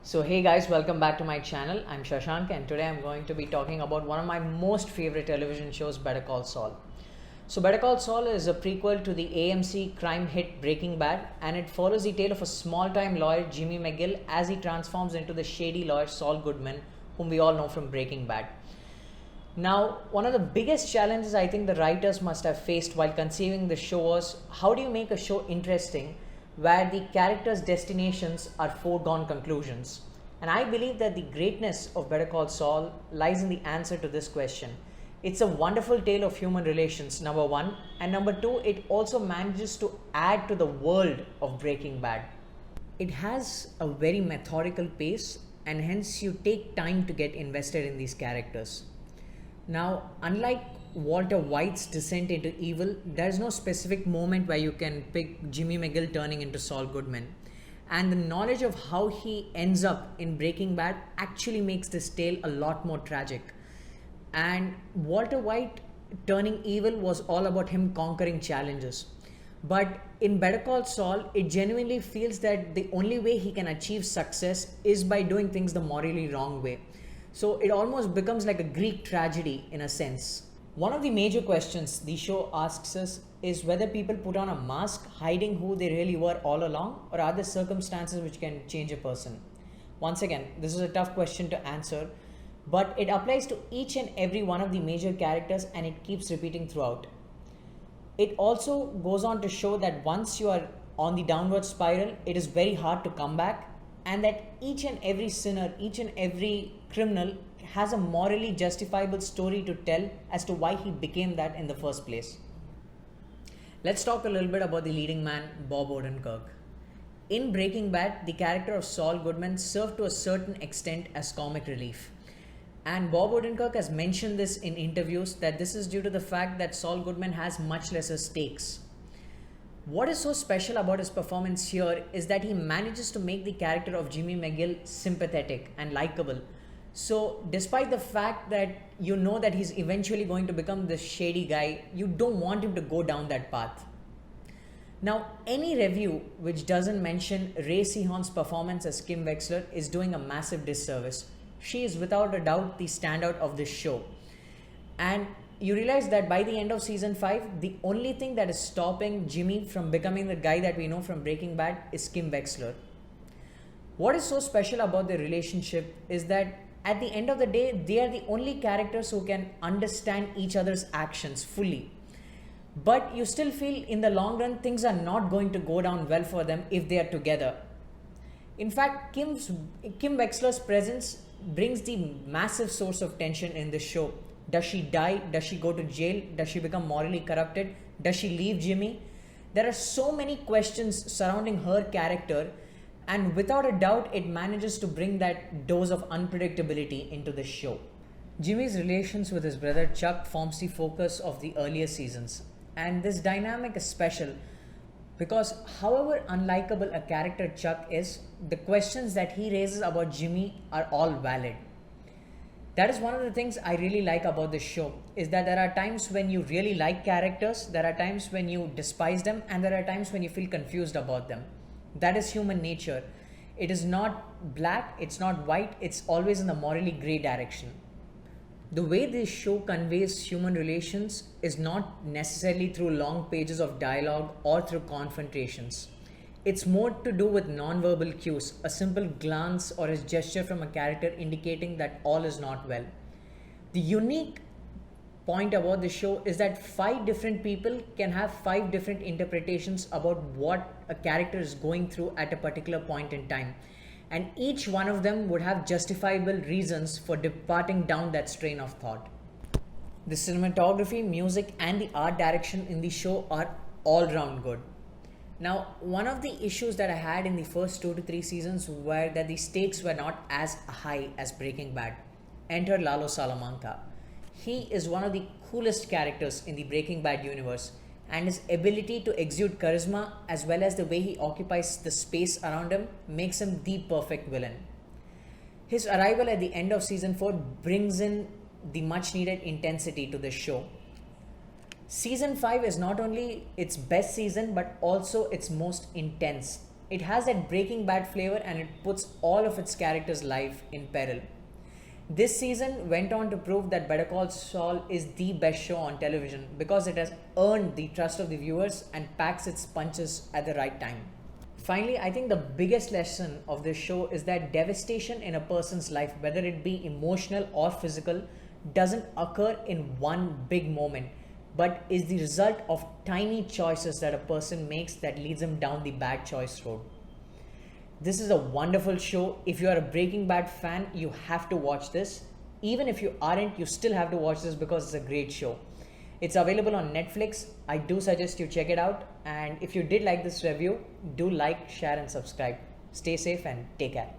So hey guys, welcome back to my channel. I'm Shashank and today I'm going to be talking about one of my most favorite television shows, Better Call Saul. So Better Call Saul is a prequel to the AMC crime hit Breaking Bad, and it follows the tale of a small-time lawyer, Jimmy McGill, as he transforms into the shady lawyer Saul Goodman, whom we all know from Breaking Bad. Now, one of the biggest challenges I think the writers must have faced while conceiving the show was, how do you make a show interesting where the characters' destinations are foregone conclusions? And I believe that the greatness of Better Call Saul lies in the answer to this question. It's a wonderful tale of human relations, number one, and number two, it also manages to add to the world of Breaking Bad. It has a very methodical pace, and hence you take time to get invested in these characters. Now, unlike Walter White's descent into evil, there is no specific moment where you can pick Jimmy McGill turning into Saul Goodman. And the knowledge of how he ends up in Breaking Bad actually makes this tale a lot more tragic. And Walter White turning evil was all about him conquering challenges. But in Better Call Saul, it genuinely feels that the only way he can achieve success is by doing things the morally wrong way. So it almost becomes like a Greek tragedy in a sense. One of the major questions the show asks us is whether people put on a mask hiding who they really were all along, or are there circumstances which can change a person? Once again, this is a tough question to answer, but it applies to each and every one of the major characters and it keeps repeating throughout. It also goes on to show that once you are on the downward spiral, it is very hard to come back, and that each and every sinner, each and every criminal has a morally justifiable story to tell as to why he became that in the first place. Let's talk a little bit about the leading man, Bob Odenkirk. In Breaking Bad, the character of Saul Goodman served to a certain extent as comic relief. And Bob Odenkirk has mentioned this in interviews that this is due to the fact that Saul Goodman has much lesser stakes. What is so special about his performance here is that he manages to make the character of Jimmy McGill sympathetic and likable. So, despite the fact that you know that he's eventually going to become this shady guy, you don't want him to go down that path. Now, any review which doesn't mention Ray Seahorn's performance as Kim Wexler is doing a massive disservice. She is without a doubt the standout of this show. And you realize that by the end of season 5, the only thing that is stopping Jimmy from becoming the guy that we know from Breaking Bad is Kim Wexler. What is so special about their relationship is that at the end of the day, they are the only characters who can understand each other's actions fully. But you still feel in the long run, things are not going to go down well for them if they are together. In fact, Kim Wexler's presence brings the massive source of tension in this show. Does she die? Does she go to jail? Does she become morally corrupted? Does she leave Jimmy? There are so many questions surrounding her character, and without a doubt, it manages to bring that dose of unpredictability into the show. Jimmy's relations with his brother Chuck forms the focus of the earlier seasons, and this dynamic is special because however unlikable a character Chuck is, the questions that he raises about Jimmy are all valid. That is one of the things I really like about this show, is that there are times when you really like characters, there are times when you despise them, and there are times when you feel confused about them. That is human nature. It is not black, it's not white, it's always in the morally grey direction. The way this show conveys human relations is not necessarily through long pages of dialogue or through confrontations. It's more to do with non-verbal cues, a simple glance or a gesture from a character indicating that all is not well. The unique point about the show is that 5 different people can have 5 different interpretations about what a character is going through at a particular point in time. And each one of them would have justifiable reasons for departing down that strain of thought. The cinematography, music, and the art direction in the show are all round good. Now, one of the issues that I had in the first 2 to 3 seasons were that the stakes were not as high as Breaking Bad. Enter Lalo Salamanca. He is one of the coolest characters in the Breaking Bad universe, and his ability to exude charisma as well as the way he occupies the space around him makes him the perfect villain. His arrival at the end of season 4 brings in the much needed intensity to this show. Season 5 is not only its best season but also its most intense. It has that Breaking Bad flavor and it puts all of its characters' life in peril. This season went on to prove that Better Call Saul is the best show on television because it has earned the trust of the viewers and packs its punches at the right time. Finally, I think the biggest lesson of this show is that devastation in a person's life, whether it be emotional or physical, doesn't occur in one big moment, but is the result of tiny choices that a person makes that leads them down the bad choice road. This is a wonderful show. If you are a Breaking Bad fan, you have to watch this. Even if you aren't, you still have to watch this because it's a great show. It's available on Netflix. I do suggest you check it out. And if you did like this review, do like, share, and subscribe. Stay safe and take care.